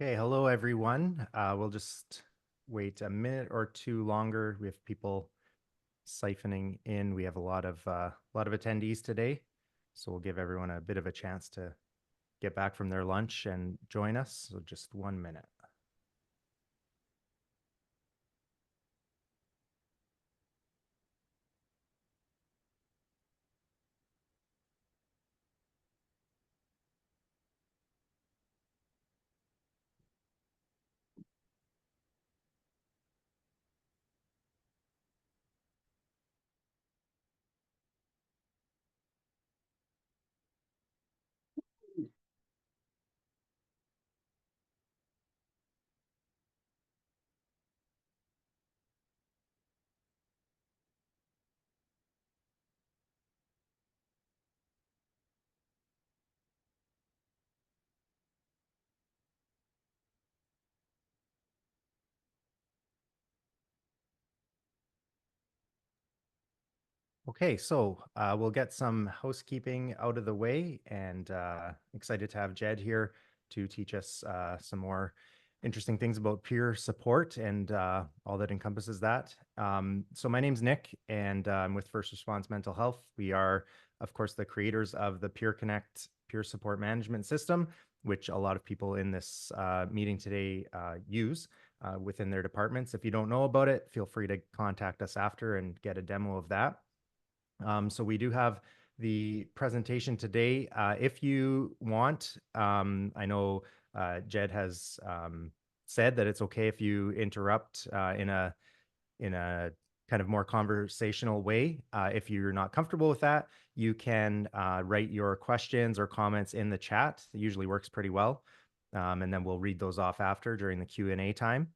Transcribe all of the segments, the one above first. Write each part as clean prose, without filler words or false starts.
Okay, hello everyone. We'll just wait a minute or two longer. We have people siphoning in. We have a lot of attendees today, so we'll give everyone a bit of a chance to get back from their lunch and join us. So just 1 minute. Okay, so we'll get some housekeeping out of the way, and excited to have Jed here to teach us some more interesting things about peer support and all that encompasses that. So my name's Nick, and I'm with First Response Mental Health. We are, of course, the creators of the Peer Connect peer support management system, which a lot of people in this meeting today use within their departments. If you don't know about it, feel free to contact us after and get a demo of that. So we do have the presentation today. If you want, I know Jed has said that it's okay if you interrupt in a kind of more conversational way. If you're not comfortable with that, you can write your questions or comments in the chat. It usually works pretty well. And then we'll read those off after during the Q&A time.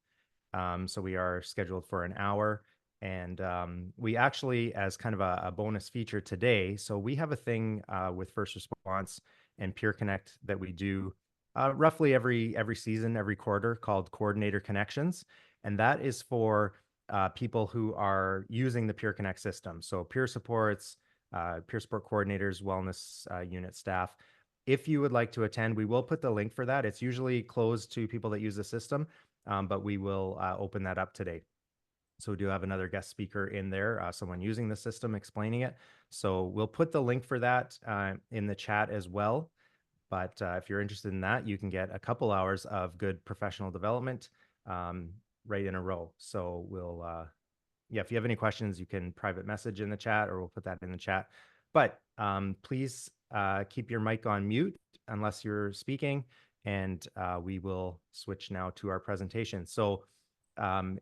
So we are scheduled for an hour. And we actually, as kind of a bonus feature today, so we have a thing with First Response and Peer Connect that we do roughly every season, every quarter, called Coordinator Connections. And that is for people who are using the Peer Connect system. So peer supports, peer support coordinators, wellness unit staff. If you would like to attend, we will put the link for that. It's usually closed to people that use the system, but we will open that up today. So we do have another guest speaker in there, someone using the system explaining it. So we'll put the link for that in the chat as well. But if you're interested in that, you can get a couple hours of good professional development right in a row. So we'll, yeah, if you have any questions, you can private message in the chat, or we'll put that in the chat. But please keep your mic on mute unless you're speaking, and we will switch now to our presentation. So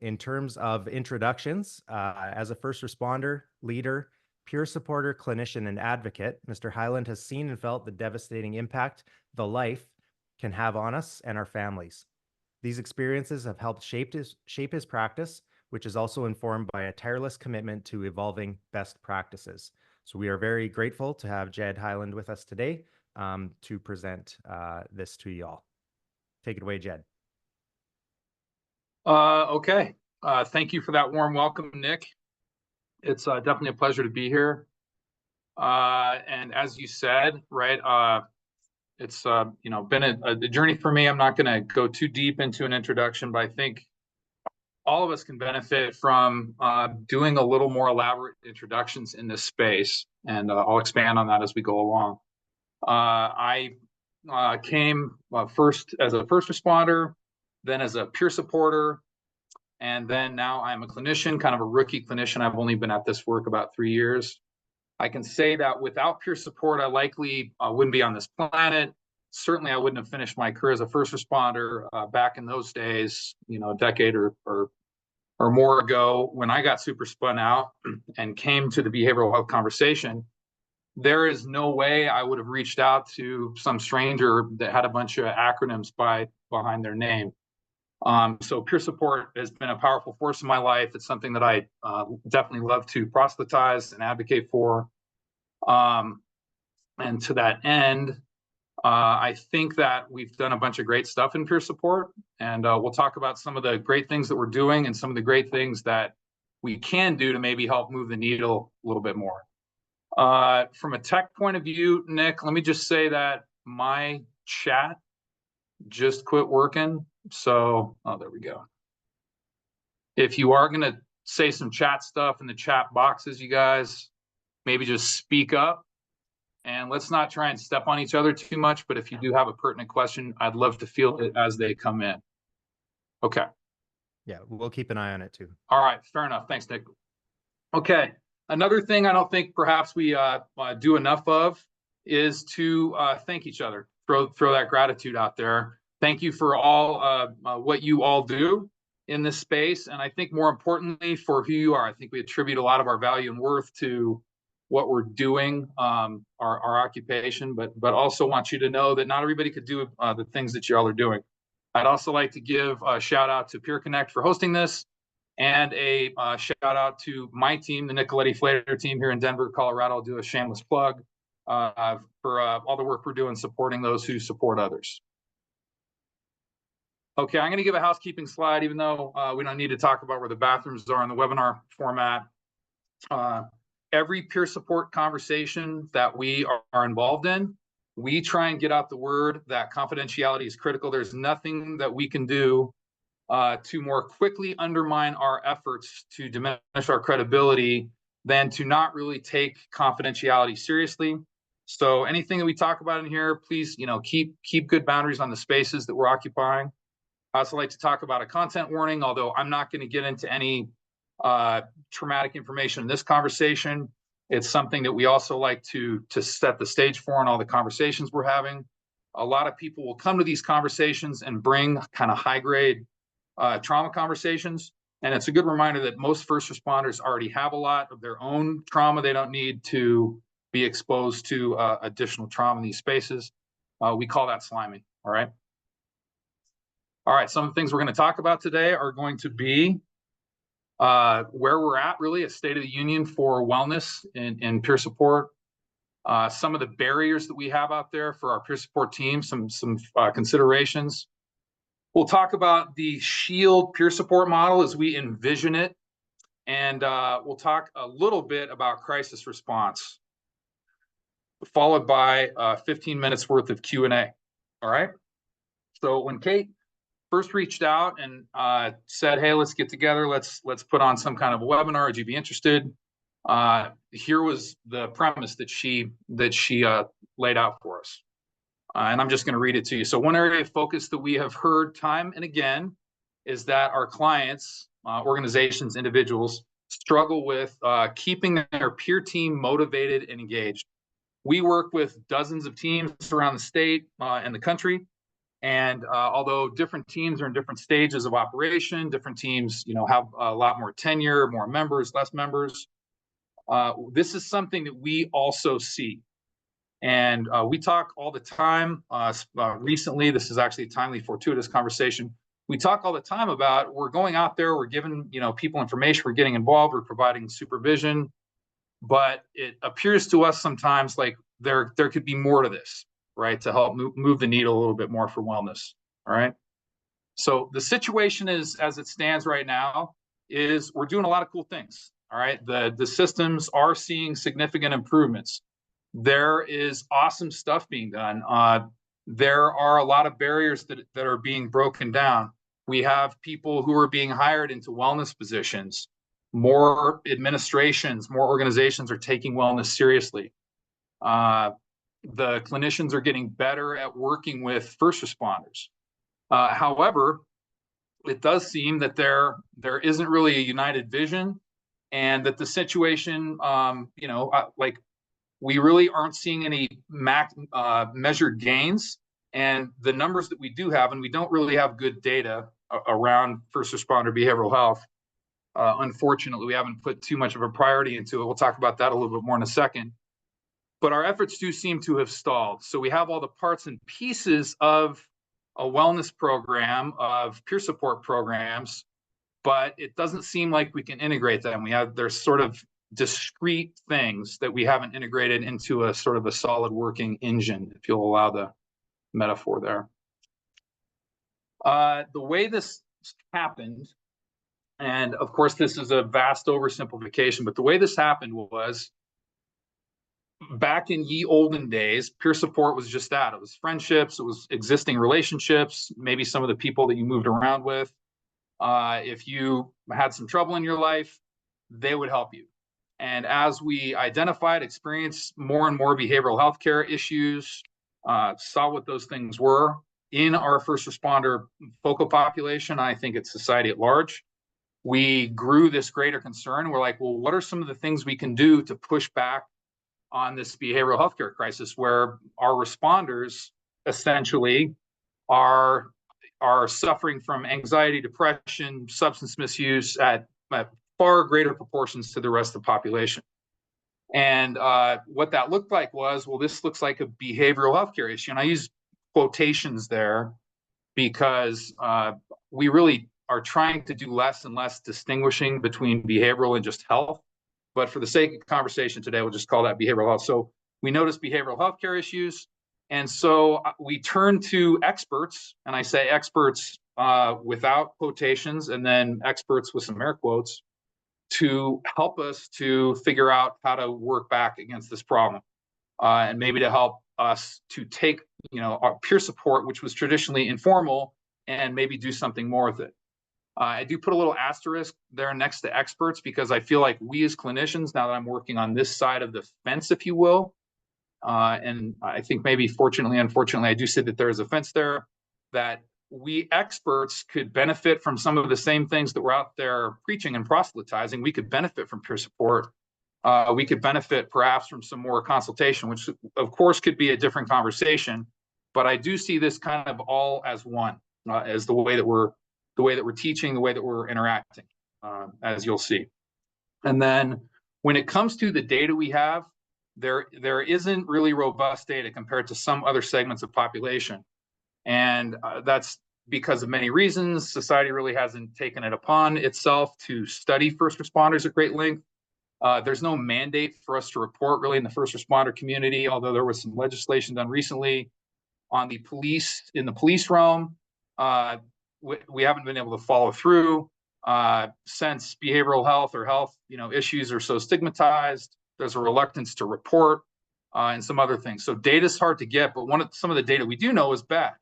in terms of introductions, as a first responder, leader, peer supporter, clinician, and advocate, Mr. Hyland has seen and felt the devastating impact the life can have on us and our families. These experiences have helped shape his practice, which is also informed by a tireless commitment to evolving best practices. So we are very grateful to have Jed Hyland with us today to present this to you all. Take it away, Jed. Okay. Thank you for that warm welcome, Nick. It's definitely a pleasure to be here. And as you said, right, it's been a journey for me. I'm not going to go too deep into an introduction, but I think all of us can benefit from doing a little more elaborate introductions in this space, and I'll expand on that as we go along. I came first as a first responder, then as a peer supporter, and then now I'm a clinician, kind of a rookie clinician. I've only been at this work about 3 years. I can say that without peer support, I likely wouldn't be on this planet. Certainly, I wouldn't have finished my career as a first responder back in those days, a decade or more ago, when I got super spun out and came to the behavioral health conversation. There is no way I would have reached out to some stranger that had a bunch of acronyms behind their name. So peer support has been a powerful force in my life. It's something that I definitely love to proselytize and advocate for. And to that end, I think that we've done a bunch of great stuff in peer support, and we'll talk about some of the great things that we're doing and some of the great things that we can do to maybe help move the needle a little bit more. From a tech point of view, Nick, let me just say that my chat just quit working. So, oh, there we go. If you are going to say some chat stuff in the chat boxes, you guys, maybe just speak up. And let's not try and step on each other too much. But if you do have a pertinent question, I'd love to field it as they come in. Okay. Yeah, we'll keep an eye on it too. All right. Fair enough. Thanks, Nick. Okay. Another thing I don't think perhaps we do enough of is to thank each other. Throw that gratitude out there. Thank you for all what you all do in this space. And I think more importantly for who you are. I think we attribute a lot of our value and worth to what we're doing, our occupation, but also want you to know that not everybody could do the things that you all are doing. I'd also like to give a shout out to Peer Connect for hosting this, and a shout out to my team, the Nicoletti Flater team here in Denver, Colorado. I'll do a shameless plug for all the work we're doing supporting those who support others. Okay, I'm going to give a housekeeping slide, even though we don't need to talk about where the bathrooms are in the webinar format. Every peer support conversation that we are involved in, we try and get out the word that confidentiality is critical. There's nothing that we can do to more quickly undermine our efforts to diminish our credibility than to not really take confidentiality seriously. So anything that we talk about in here, please, keep good boundaries on the spaces that we're occupying. I also like to talk about a content warning, although I'm not going to get into any traumatic information in this conversation. It's something that we also like to set the stage for in all the conversations we're having. A lot of people will come to these conversations and bring kind of high-grade trauma conversations. And it's a good reminder that most first responders already have a lot of their own trauma. They don't need to be exposed to additional trauma in these spaces. We call that sliming, all right? All right, some of the things we're going to talk about today are going to be where we're at, really, a state of the union for wellness and peer support. Some of the barriers that we have out there for our peer support team, some considerations. We'll talk about the S.H.I.E.L.D. peer support model as we envision it, and we'll talk a little bit about crisis response, followed by 15 minutes worth of Q&A. All right? So when Kate first reached out and said, hey, let's get together, let's put on some kind of a webinar, would you be interested? Here was the premise that she laid out for us. And I'm just going to read it to you. So one area of focus that we have heard time and again is that our clients, organizations, individuals struggle with keeping their peer team motivated and engaged. We work with dozens of teams around the state and the country. And although different teams are in different stages of operation, different teams, have a lot more tenure, more members, less members. This is something that we also see. And we talk all the time. Recently, this is actually a timely, fortuitous conversation. We talk all the time about we're going out there, we're giving people information, we're getting involved, we're providing supervision, but it appears to us sometimes like there could be more to this, right? To help move the needle a little bit more for wellness. All right. So the situation is, as it stands right now, is we're doing a lot of cool things. All right. The systems are seeing significant improvements. There is awesome stuff being done. There are a lot of barriers that are being broken down. We have people who are being hired into wellness positions. More administrations, more organizations are taking wellness seriously. The clinicians are getting better at working with first responders. However, it does seem that there isn't really a united vision, and that the situation, like, we really aren't seeing any measured gains. And the numbers that we do have, and we don't really have good data around first responder behavioral health. Unfortunately, we haven't put too much of a priority into it. We'll talk about that a little bit more in a second. But our efforts do seem to have stalled. So we have all the parts and pieces of a wellness program, of peer support programs, but it doesn't seem like we can integrate them. There's sort of discrete things that we haven't integrated into a sort of a solid working engine, if you'll allow the metaphor there. The way this happened, and of course this is a vast oversimplification, but the way this happened was back in ye olden days, peer support was just that. It was friendships, it was existing relationships, maybe some of the people that you moved around with. If you had some trouble in your life, they would help you. And as we identified, experienced more and more behavioral health care issues, saw what those things were in our first responder focal population, I think it's society at large, we grew this greater concern. We're like, well, what are some of the things we can do to push back on this behavioral healthcare crisis where our responders essentially are suffering from anxiety, depression, substance misuse at far greater proportions to the rest of the population. And what that looked like was, well, this looks like a behavioral healthcare issue. And I use quotations there because we really are trying to do less and less distinguishing between behavioral and just health. But for the sake of conversation today, we'll just call that behavioral health. So we noticed behavioral healthcare issues. And so we turn to experts, and I say experts without quotations and then experts with some air quotes, to help us to figure out how to work back against this problem, and maybe to help us to take, our peer support, which was traditionally informal, and maybe do something more with it. I do put a little asterisk there next to experts because I feel like we as clinicians, now that I'm working on this side of the fence, if you will, and I think maybe fortunately, unfortunately, I do see that there is a fence there, that we experts could benefit from some of the same things that we're out there preaching and proselytizing. We could benefit from peer support. We could benefit perhaps from some more consultation, which of course could be a different conversation. But I do see this kind of all as one, as the way that we're teaching, the way that we're interacting, as you'll see. And then when it comes to the data we have, there isn't really robust data compared to some other segments of population. And that's because of many reasons. Society really hasn't taken it upon itself to study first responders at great length. There's no mandate for us to report really in the first responder community, although there was some legislation done recently on the police, in the police realm. We haven't been able to follow through since behavioral health or health issues are so stigmatized. There's a reluctance to report and some other things. So data is hard to get, but some of the data we do know is bad,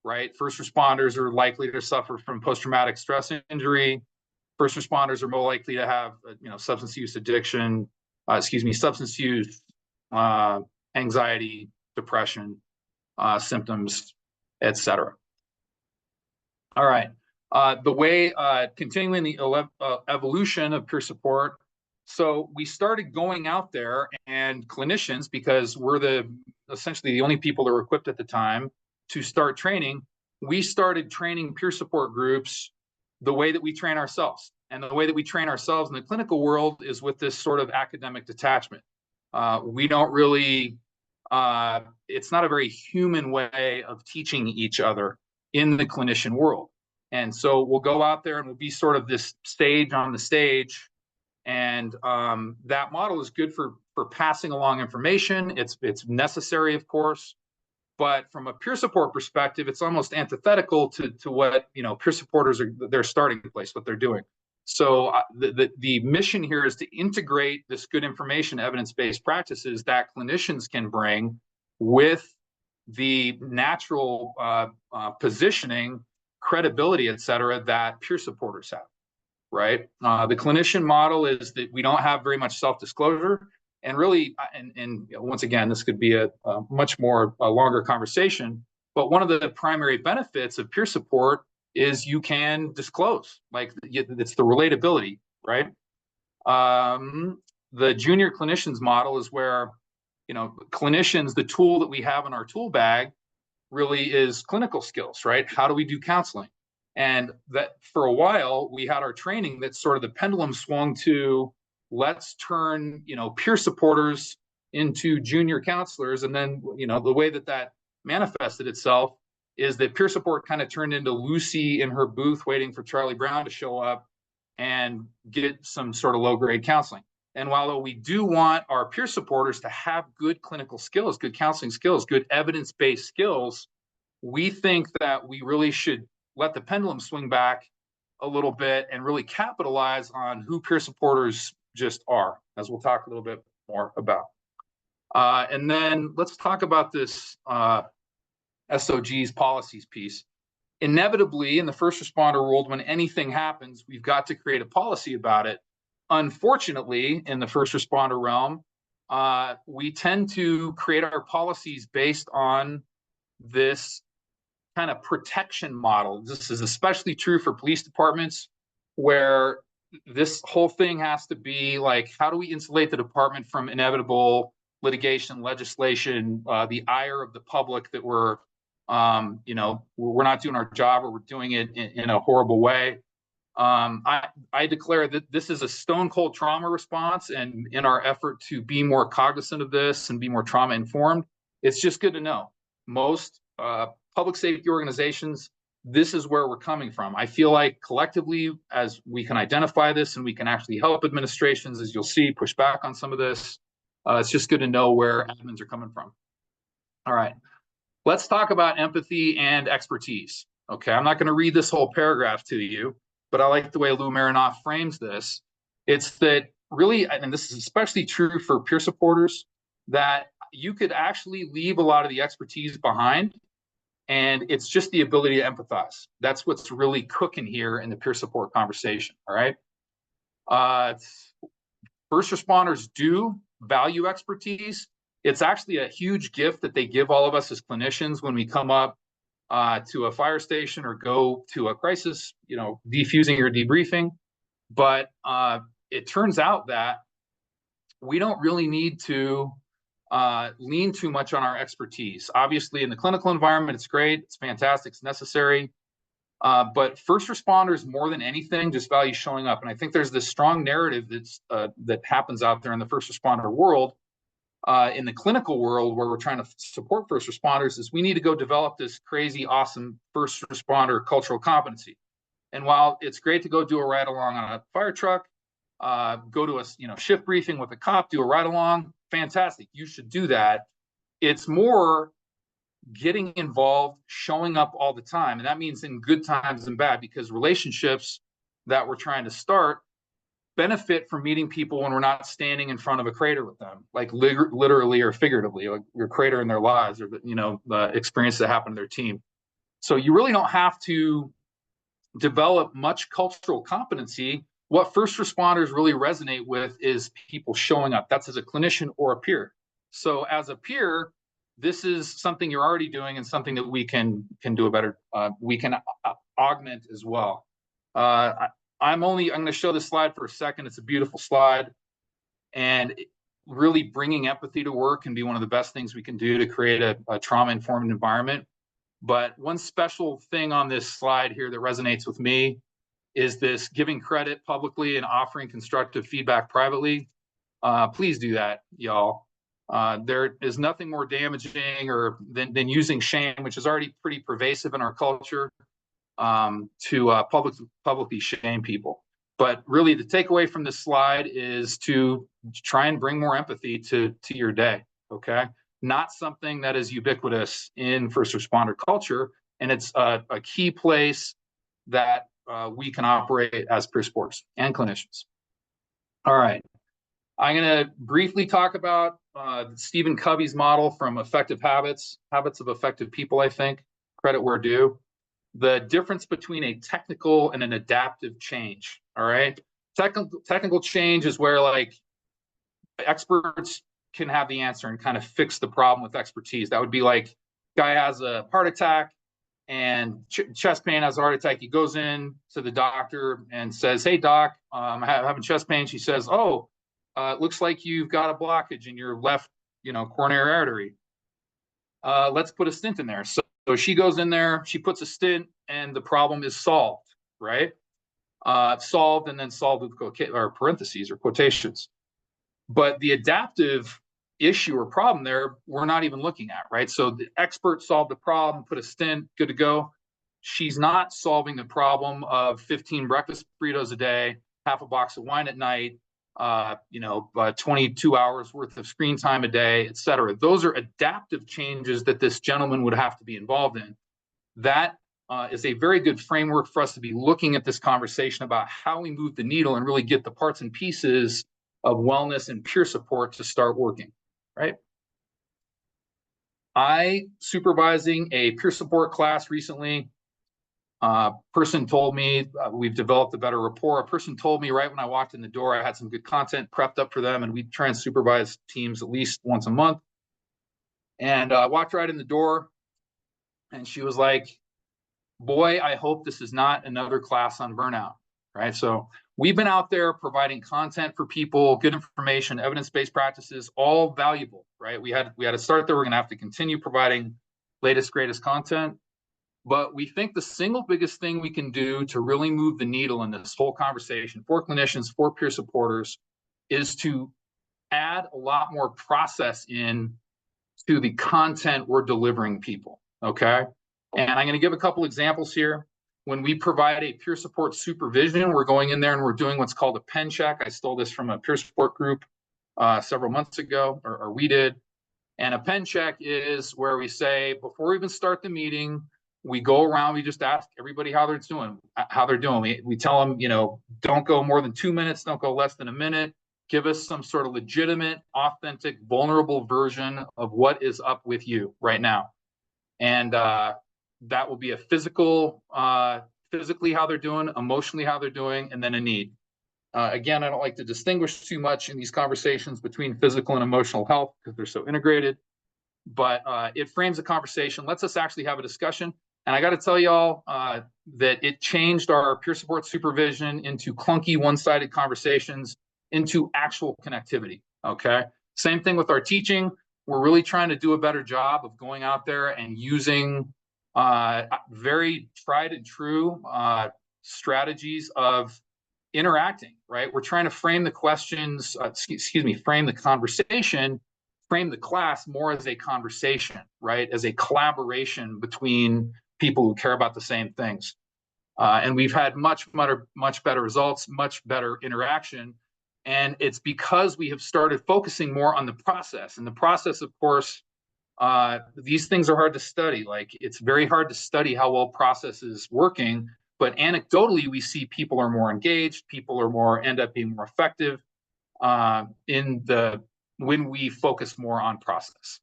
right? First responders are likely to suffer from post-traumatic stress injury. First responders are more likely to have substance use addiction, substance use, anxiety, depression, symptoms, etc. All right. The way, continuing the evolution of peer support, so we started going out there, and clinicians, because we're essentially the only people that were equipped at the time to start training, we started training peer support groups the way that we train ourselves. And the way that we train ourselves in the clinical world is with this sort of academic detachment. We don't really, it's not a very human way of teaching each other in the clinician world. And so we'll go out there and we'll be sort of this sage on the stage. And that model is good for passing along information. It's necessary, of course. But from a peer support perspective, it's almost antithetical to what peer supporters are, their starting place, what they're doing. So the mission here is to integrate this good information, evidence-based practices that clinicians can bring with the natural positioning, credibility, et cetera, that peer supporters have, right? The clinician model is that we don't have very much self-disclosure. And really, and once again, this could be a much more longer conversation, but one of the primary benefits of peer support is you can disclose, like it's the relatability, right? The junior clinicians model is where, clinicians, the tool that we have in our tool bag really is clinical skills, right? How do we do counseling? And that for a while, we had our training that sort of the pendulum swung to, let's turn, peer supporters into junior counselors. And then, the way that manifested itself is that peer support kind of turned into Lucy in her booth waiting for Charlie Brown to show up and get some sort of low-grade counseling. And while we do want our peer supporters to have good clinical skills, good counseling skills, good evidence-based skills, we think that we really should let the pendulum swing back a little bit and really capitalize on who peer supporters just are, as we'll talk a little bit more about. And then let's talk about this SOG's policies piece. Inevitably, in the first responder world, when anything happens, we've got to create a policy about it. Unfortunately, in the first responder realm, we tend to create our policies based on this kind of protection model. This is especially true for police departments, where this whole thing has to be like, how do we insulate the department from inevitable litigation, legislation, the ire of the public that we're not doing our job, or we're doing it in a horrible way. I declare that this is a stone cold trauma response, and in our effort to be more cognizant of this and be more trauma informed, it's just good to know. Most public safety organizations, this is where we're coming from. I feel like collectively, as we can identify this and we can actually help administrations, as you'll see, push back on some of this, it's just good to know where admins are coming from. All right, let's talk about empathy and expertise. Okay, I'm not going to read this whole paragraph to you, but I like the way Lou Marinoff frames this. It's that really, and this is especially true for peer supporters, that you could actually leave a lot of the expertise behind, and it's just the ability to empathize. That's what's really cooking here in the peer support conversation, all right? First responders do value expertise. It's actually a huge gift that they give all of us as clinicians when we come up to a fire station or go to a crisis, defusing or debriefing. But it turns out that we don't really need to lean too much on our expertise. Obviously, in the clinical environment, it's great, it's fantastic, it's necessary. But first responders, more than anything, just value showing up. And I think there's this strong narrative that happens out there in the first responder world. In the clinical world, where we're trying to support first responders, is we need to go develop this crazy, awesome first responder cultural competency. And while it's great to go do a ride along on a fire truck, go to a shift briefing with a cop, do a ride along, fantastic. You should do that. It's more getting involved, showing up all the time. And that means in good times and bad, because relationships that we're trying to start benefit from meeting people when we're not standing in front of a crater with them, like literally or figuratively, like your crater in their lives, or the experience that happened to their team. So you really don't have to develop much cultural competency. What first responders really resonate with is people showing up. That's as a clinician or a peer. So as a peer, this is something you're already doing and something that we can do a better, we can augment as well. I'm going to show this slide for a second. It's a beautiful slide, and really bringing empathy to work can be one of the best things we can do to create a trauma-informed environment. But one special thing on this slide here that resonates with me is this giving credit publicly and offering constructive feedback privately. Please do that, y'all. There is nothing more damaging than using shame, which is already pretty pervasive in our culture, to publicly shame people. But really, the takeaway from this slide is to try and bring more empathy to your day, okay? Not something that is ubiquitous in first responder culture, and it's a key place that we can operate as peer supporters and clinicians. All right, I'm going to briefly talk about Stephen Covey's model from Effective Habits, Habits of Effective People, I think, credit where due. The difference between a technical and an adaptive change, all right? Technical change is where, like, experts can have the answer and kind of fix the problem with expertise. That would be like, guy has a heart attack and chest pain, has a heart attack. He goes in to the doctor and says, hey, doc, I'm having chest pain. She says, oh, it looks like you've got a blockage in your left, coronary artery. Let's put a stent in there. So she goes in there, she puts a stent, and the problem is solved, right? Solved, and then solved with parentheses or quotations. But the adaptive issue or problem there, we're not even looking at, right? So the expert solved the problem, put a stent, good to go. She's not solving the problem of 15 breakfast burritos a day, half a box of wine at night, 22 hours worth of screen time a day, et cetera. Those are adaptive changes that this gentleman would have to be involved in. That is a very good framework for us to be looking at this conversation about how we move the needle and really get the parts and pieces of wellness and peer support to start working, right? I supervising a peer support class recently. Person told me we've developed a better rapport. A person told me right when I walked in the door, I had some good content prepped up for them, and we try and supervise teams at least once a month. And I walked right in the door, and she was like, boy, I hope this is not another class on burnout, right? So we've been out there providing content for people, good information, evidence-based practices, all valuable, right? We had to start there. We're going to have to continue providing latest, greatest content. But we think the single biggest thing we can do to really move the needle in this whole conversation for clinicians, for peer supporters, is to add a lot more process in to the content we're delivering people, okay? And I'm going to give a couple examples here. When we provide a peer support supervision, we're going in there and we're doing what's called a pen check. I stole this from a peer support group several months ago, or we did. And a pen check is where we say, before we even start the meeting, we go around, we just ask everybody how they're doing. We tell them, don't go more than 2 minutes, don't go less than a minute. Give us some sort of legitimate, authentic, vulnerable version of what is up with you right now. And that will be a physically how they're doing, emotionally how they're doing, and then a need. Again, I don't like to distinguish too much in these conversations between physical and emotional health because they're so integrated, but it frames a conversation, lets us actually have a discussion. And I got to tell y'all that it changed our peer support supervision into clunky, one-sided conversations into actual connectivity, okay? Same thing with our teaching. We're really trying to do a better job of going out there and using very tried and true strategies of interacting, right? We're trying to frame the questions, frame the conversation, frame the class more as a conversation, right? As a collaboration between people who care about the same things. And we've had much better results, much better interaction. And it's because we have started focusing more on the process. And the process, of course, these things are hard to study. Like, it's very hard to study how well process is working. But anecdotally, we see people are more engaged, end up being more effective when we focus more on process.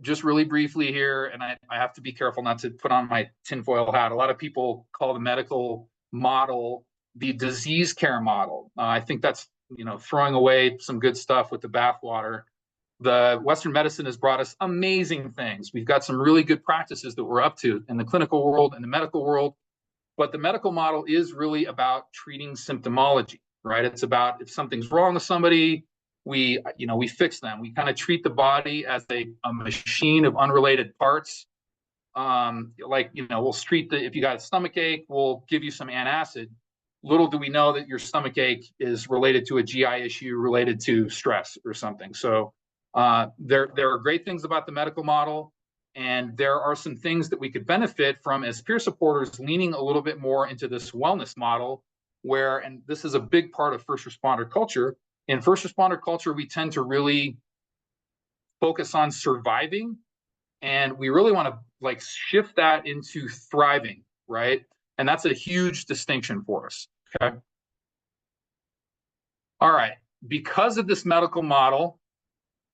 Just really briefly here, and I have to be careful not to put on my tinfoil hat. A lot of people call the medical model the disease care model. I think that's throwing away some good stuff with the bathwater. The Western medicine has brought us amazing things. We've got some really good practices that we're up to in the clinical world and the medical world. But the medical model is really about treating symptomology, right? It's about if something's wrong with somebody, we fix them. We kind of treat the body as a machine of unrelated parts. We'll treat if you got a stomach ache, we'll give you some antacid. Little do we know that your stomach ache is related to a GI issue related to stress or something. So there are great things about the medical model, and there are some things that we could benefit from as peer supporters, leaning a little bit more into this wellness model where, and this is a big part of first responder culture. In first responder culture, we tend to really focus on surviving, and we really want to shift that into thriving, right? And that's a huge distinction for us, okay? All right, because of this medical model,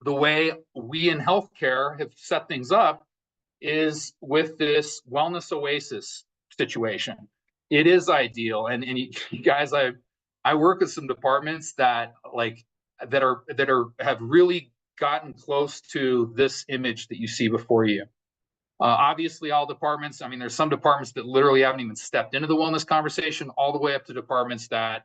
the way we in healthcare have set things up is with this wellness oasis situation. It is ideal, and you guys, I work with some departments that have really gotten close to this image that you see before you. Obviously, all departments. I mean, there's some departments that literally haven't even stepped into the wellness conversation, all the way up to departments that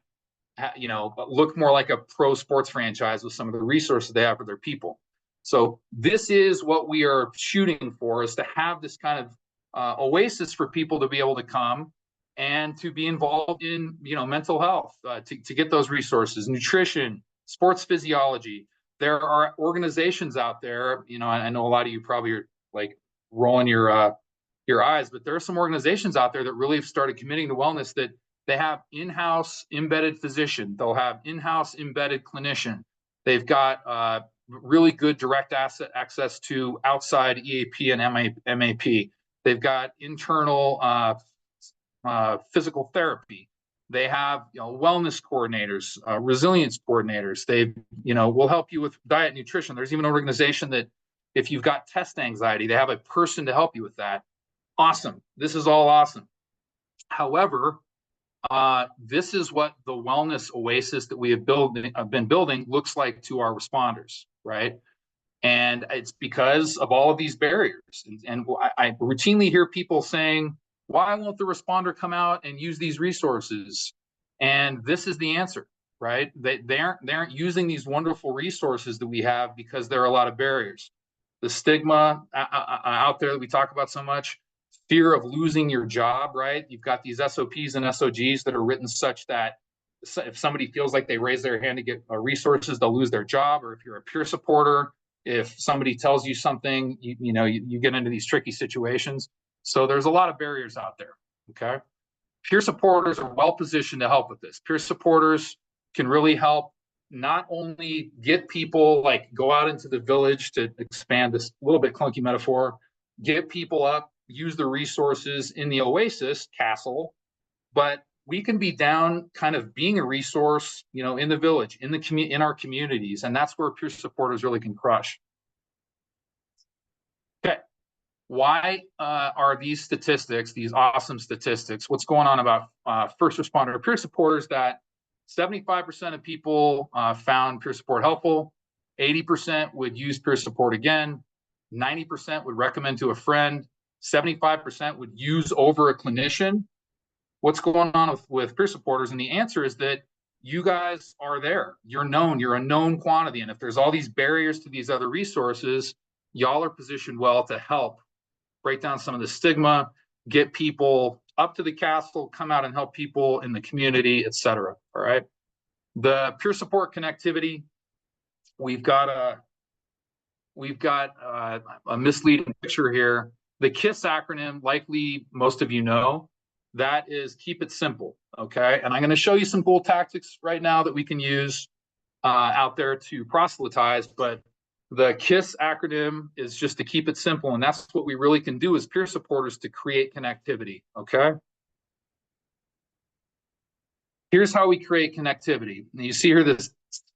look more like a pro sports franchise with some of the resources they have for their people. So this is what we are shooting for, is to have this kind of oasis for people to be able to come and to be involved in mental health, to get those resources, nutrition, sports physiology. There are organizations out there, I know a lot of you probably are rolling your eyes, but there are some organizations out there that really have started committing to wellness, that they have in-house embedded physician. They'll have in-house embedded clinician. They've got really good direct access to outside EAP and MAP. They've got internal physical therapy. They have wellness coordinators, resilience coordinators. They will help you with diet, nutrition. There's even an organization that If you've got test anxiety, they have a person to help you with that. Awesome. This is all awesome. However, this is what the wellness oasis that we have been building looks like to our responders, right? And it's because of all of these barriers. And I routinely hear people saying, why won't the responder come out and use these resources? And this is the answer, right? They aren't using these wonderful resources that we have because there are a lot of barriers. The stigma out there that we talk about so much, fear of losing your job, right? You've got these SOPs and SOGs that are written such that if somebody feels like they raise their hand to get resources, they'll lose their job. Or if you're a peer supporter, if somebody tells you something, you get into these tricky situations. So there's a lot of barriers out there, okay? Peer supporters are well positioned to help with this. Peer supporters can really help not only get people, like, go out into the village, to expand this little bit clunky metaphor, get people up, use the resources in the oasis castle, but we can be down kind of being a resource, in the village, in our communities, and that's where peer supporters really can crush. Okay, why are these statistics, these awesome statistics, what's going on about first responder peer supporters? That 75% of people found peer support helpful, 80% would use peer support again, 90% would recommend to a friend, 75% would use over a clinician. What's going on with peer supporters? And the answer is that you guys are there. You're known. You're a known quantity. And if there's all these barriers to these other resources, y'all are positioned well to help break down some of the stigma, get people up to the castle, come out and help people in the community, et cetera. All right. The peer support connectivity, we've got a misleading picture here. The KISS acronym, likely most of you know, that is keep it simple, okay? And I'm going to show you some cool tactics right now that we can use out there to proselytize, but the KISS acronym is just to keep it simple, and that's what we really can do as peer supporters to create connectivity, okay? Here's how we create connectivity. And you see here this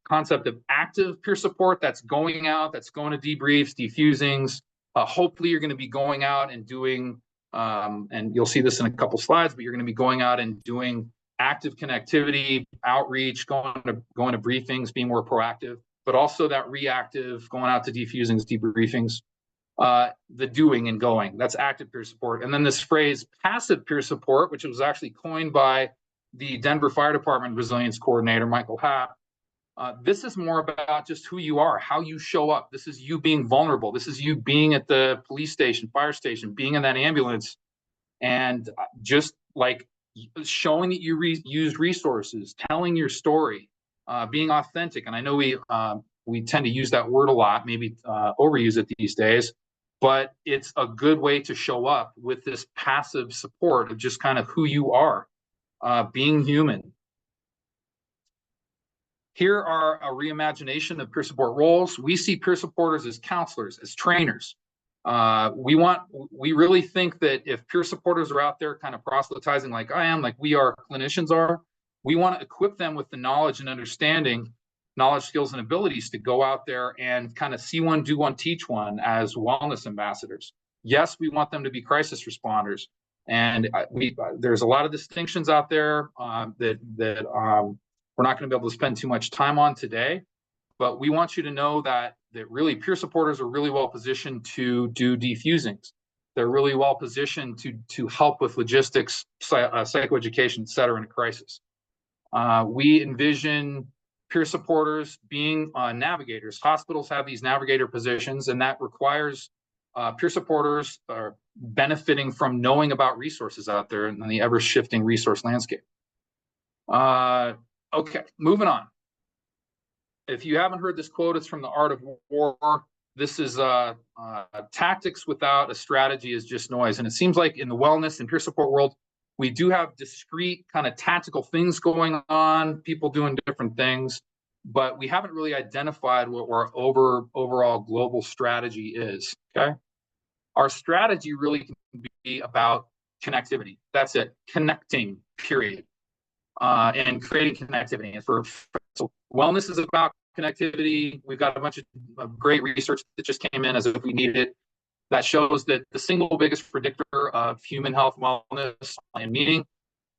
concept of active peer support, that's going out, that's going to debriefs, defusings. Hopefully you're going to be going out and doing and you'll see this in a couple slides, but you're going to be going out and doing active connectivity, outreach, going to briefings, being more proactive, but also that reactive, going out to defusings, debriefings, the doing and going. That's active peer support. And then this phrase, passive peer support, which was actually coined by the Denver Fire Department Resilience Coordinator, Michael Happ. This is more about just who you are, how you show up. This is you being vulnerable. This is you being at the police station, fire station, being in that ambulance, and just like showing that you use resources, telling your story, being authentic. And I know we tend to use that word a lot, maybe overuse it these days, but it's a good way to show up with this passive support of just kind of who you are, being human. Here are a reimagination of peer support roles. We see peer supporters as counselors, as trainers. We really think that if peer supporters are out there kind of proselytizing like I am, like we are clinicians are, we want to equip them with the knowledge and understanding, knowledge, skills, and abilities to go out there and kind of see one, do one, teach one as wellness ambassadors. Yes, we want them to be crisis responders. And there's a lot of distinctions out there that we're not going to be able to spend too much time on today, but we want you to know that really peer supporters are really well positioned to do defusings. They're really well positioned to help with logistics, psychoeducation, et cetera, in a crisis. We envision peer supporters being navigators. Hospitals have these navigator positions, and that requires peer supporters are benefiting from knowing about resources out there in the ever-shifting resource landscape. Okay, moving on. If you haven't heard this quote, it's from The Art of War. This is tactics without a strategy is just noise. And it seems like in the wellness and peer support world, we do have discrete kind of tactical things going on, people doing different things, but we haven't really identified what our overall global strategy is, okay? Our strategy really can be about connectivity. That's it, connecting, period. And creating connectivity. And so wellness is about connectivity. We've got a bunch of great research that just came in as if we need it, that shows that the single biggest predictor of human health, wellness, and meaning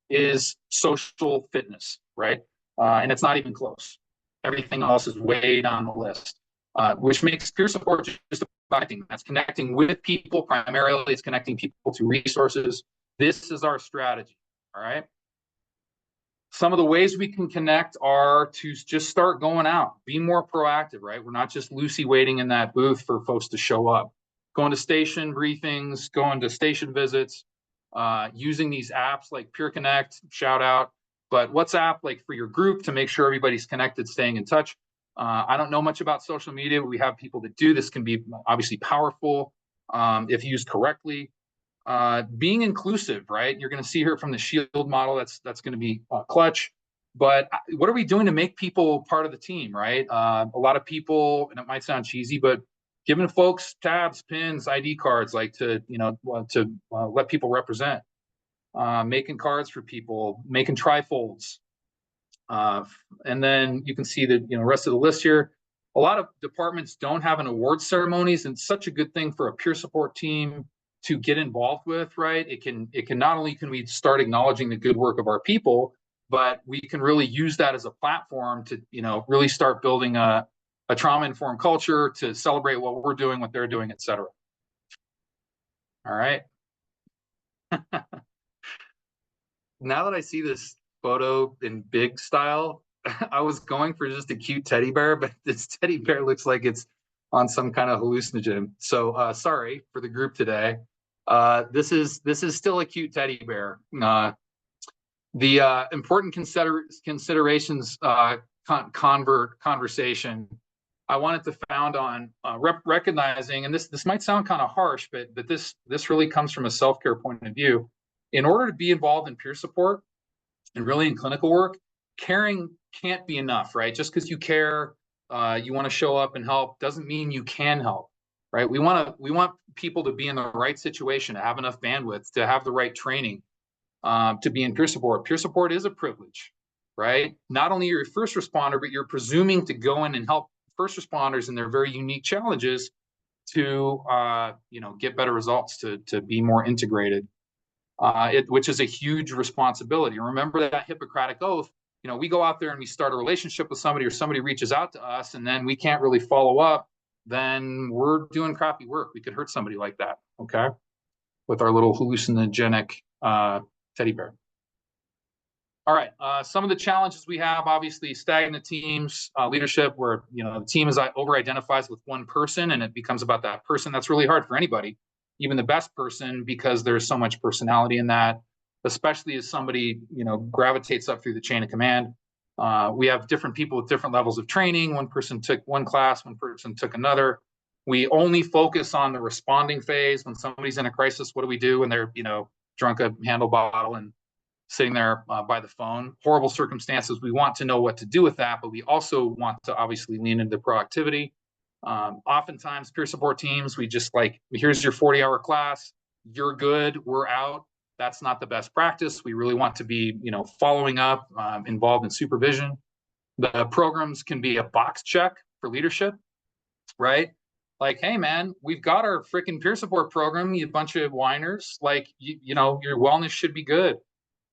is social fitness, right? And it's not even close. Everything else is way down the list, which makes peer support just about thing. That's connecting with people primarily. It's connecting people to resources. This is our strategy, all right? Some of the ways we can connect are to just start going out, be more proactive, right? We're not just loosey waiting in that booth for folks to show up. Going to station briefings, going to station visits, using these apps like Peer Connect, shout out, but WhatsApp, like for your group to make sure everybody's connected, staying in touch. I don't know much about social media, but we have people that do. This can be obviously powerful if used correctly. Being inclusive, right? You're going to see here from the S.H.I.E.L.D model, that's going to be clutch. But what are we doing to make people part of the team, right? A lot of people, and it might sound cheesy, but giving folks tabs, pins, ID cards, like to let people represent, making cards for people, making trifolds, and then you can see the rest of the list here. A lot of departments don't have an award ceremonies, and it's such a good thing for a peer support team to get involved with, right? It can not only can we start acknowledging the good work of our people, but we can really use that as a platform to really start building a trauma-informed culture, to celebrate what we're doing, what they're doing, et cetera. All right. Now that I see this photo in big style, I was going for just a cute teddy bear, but this teddy bear looks like it's on some kind of hallucinogen. So sorry for the group today. This is still a cute teddy bear. The important considerations conversation I wanted to found on recognizing, and this might sound kind of harsh, but this really comes from a self-care point of view. In order to be involved in peer support and really in clinical work, caring can't be enough, right? Just because you care, you want to show up and help, doesn't mean you can help, right? We want people to be in the right situation, to have enough bandwidth, to have the right training, to be in peer support. Peer support is a privilege, right? Not only are you a first responder, but you're presuming to go in and help first responders in their very unique challenges to get better results, to be more integrated, which is a huge responsibility. Remember that Hippocratic oath. We go out there and we start a relationship with somebody, or somebody reaches out to us, and then we can't really follow up, then we're doing crappy work. We could hurt somebody like that, okay, with our little hallucinogenic teddy bear. All right, some of the challenges we have, obviously, stagnant teams, leadership, where the team is over-identifies with one person, and it becomes about that person. That's really hard for anybody, even the best person, because there's so much personality in that, especially as somebody gravitates up through the chain of command. We have different people with different levels of training. One person took one class, one person took another. We only focus on the responding phase. When somebody's in a crisis, what do we do when they're drunk a handle bottle and sitting there by the phone? Horrible circumstances. We want to know what to do with that, but we also want to obviously lean into proactivity. Oftentimes, peer support teams, we just here's your 40-hour class. You're good. We're out. That's not the best practice. We really want to be, following up, involved in supervision. The programs can be a box check for leadership, right? Like, hey, man, we've got our freaking peer support program. You bunch of whiners. Your wellness should be good.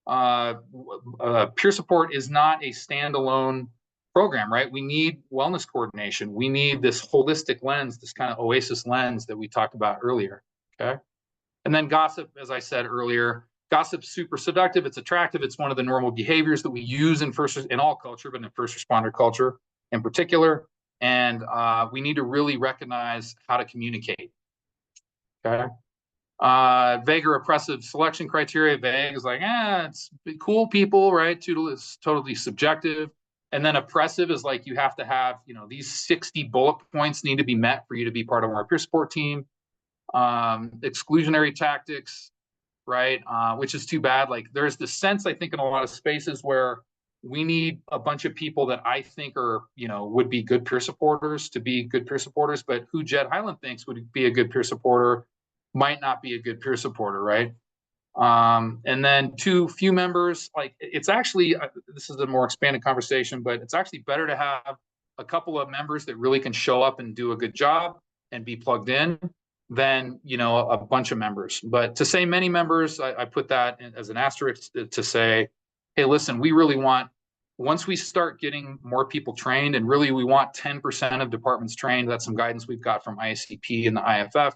Peer support is not a standalone program, right? We need wellness coordination. We need this holistic lens, this kind of oasis lens that we talked about earlier, okay? And then gossip, as I said earlier, gossip's super seductive. It's attractive. It's one of the normal behaviors that we use in all culture, but in first responder culture in particular. And we need to really recognize how to communicate, okay? Vague or oppressive selection criteria. Vague is like, it's cool people, right? It's totally subjective. And then oppressive is like, you have to have, these 60 bullet points need to be met for you to be part of our peer support team. Exclusionary tactics, right? Which is too bad. Like, there's this sense, I think, in a lot of spaces where we need a bunch of people that I think are, would be good peer supporters to be good peer supporters, but who Jed Hyland thinks would be a good peer supporter might not be a good peer supporter, right? And then too few members, like, it's actually, this is a more expanded conversation, but it's actually better to have a couple of members that really can show up and do a good job and be plugged in than, you know, a bunch of members. But to say many members, I put that as an asterisk to say, hey, listen, we really want, once we start getting more people trained, and really we want 10% of departments trained, that's some guidance we've got from ISCP and the IFF,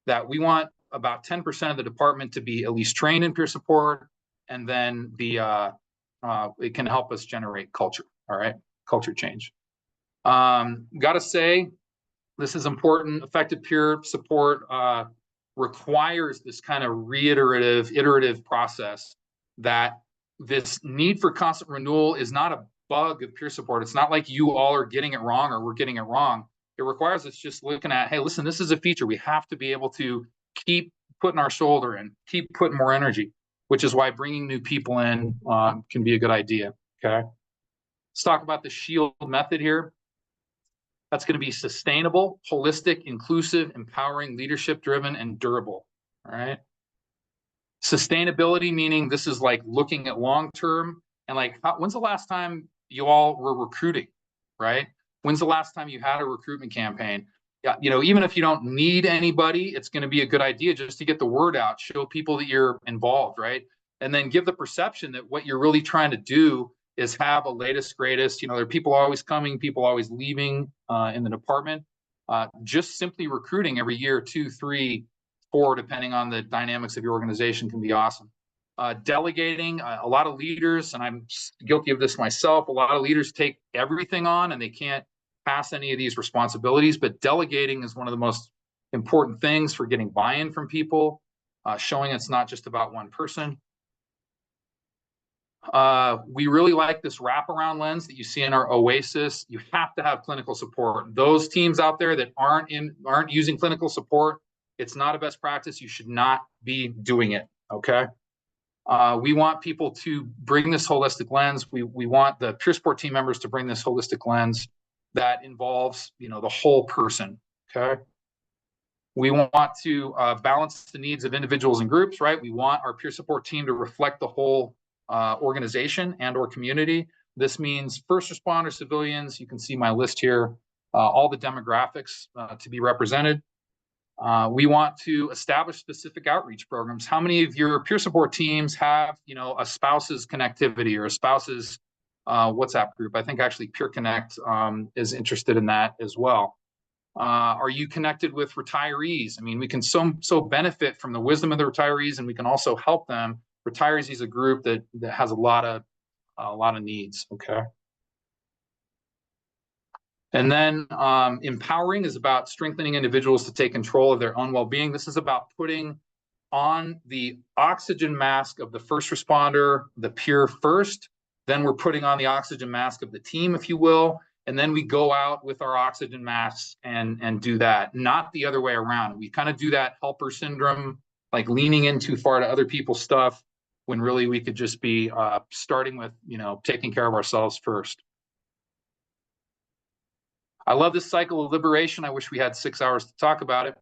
that we want about 10% of the department to be at least trained in peer support, and then it can help us generate culture, all right? Culture change. Gotta say, this is important. Effective peer support requires this kind of iterative process, that this need for constant renewal is not a bug of peer support. It's not like you all are getting it wrong or we're getting it wrong. It requires us just looking at, hey, listen, this is a feature. We have to be able to keep putting our shoulder in, keep putting more energy, which is why bringing new people in can be a good idea, okay? Let's talk about the S.H.I.E.L.D method here. That's going to be sustainable, holistic, inclusive, empowering, leadership-driven, and durable, all right? Sustainability, meaning this is like looking at long-term, and like, when's the last time you all were recruiting, right? When's the last time you had a recruitment campaign? Yeah, you know, even if you don't need anybody, it's going to be a good idea just to get the word out, show people that you're involved, right? And then give the perception that what you're really trying to do is have a latest, greatest, you know, there are people always coming, people always leaving in the department. Just simply recruiting every year, 2, 3, 4, depending on the dynamics of your organization, can be awesome. Delegating, a lot of leaders, and I'm guilty of this myself, a lot of leaders take everything on and they can't pass any of these responsibilities, but delegating is one of the most important things for getting buy-in from people, showing it's not just about one person. We really like this wraparound lens that you see in our Oasis. You have to have clinical support. Those teams out there that aren't using clinical support, it's not a best practice. You should not be doing it, okay? We want people to bring this holistic lens. We want the peer support team members to bring this holistic lens that involves, you know, the whole person, okay? We want to balance the needs of individuals and groups, right? We want our peer support team to reflect the whole organization and or community. This means first responders, civilians, you can see my list here, all the demographics to be represented. We want to establish specific outreach programs. How many of your peer support teams have, you know, a spouses connectivity or a spouses WhatsApp group? I think actually Peer Connect is interested in that as well. Are you connected with retirees? I mean, we can so benefit from the wisdom of the retirees, and we can also help them. Retirees is a group that has a lot of needs, okay? And then empowering is about strengthening individuals to take control of their own well-being. This is about putting on the oxygen mask of the first responder, the peer first, then we're putting on the oxygen mask of the team, if you will, and then we go out with our oxygen masks and do that, not the other way around. We kind of do that helper syndrome, like leaning in too far to other people's stuff, when really we could just be starting with, you know, taking care of ourselves first. I love this cycle of liberation. I wish we had 6 hours to talk about it.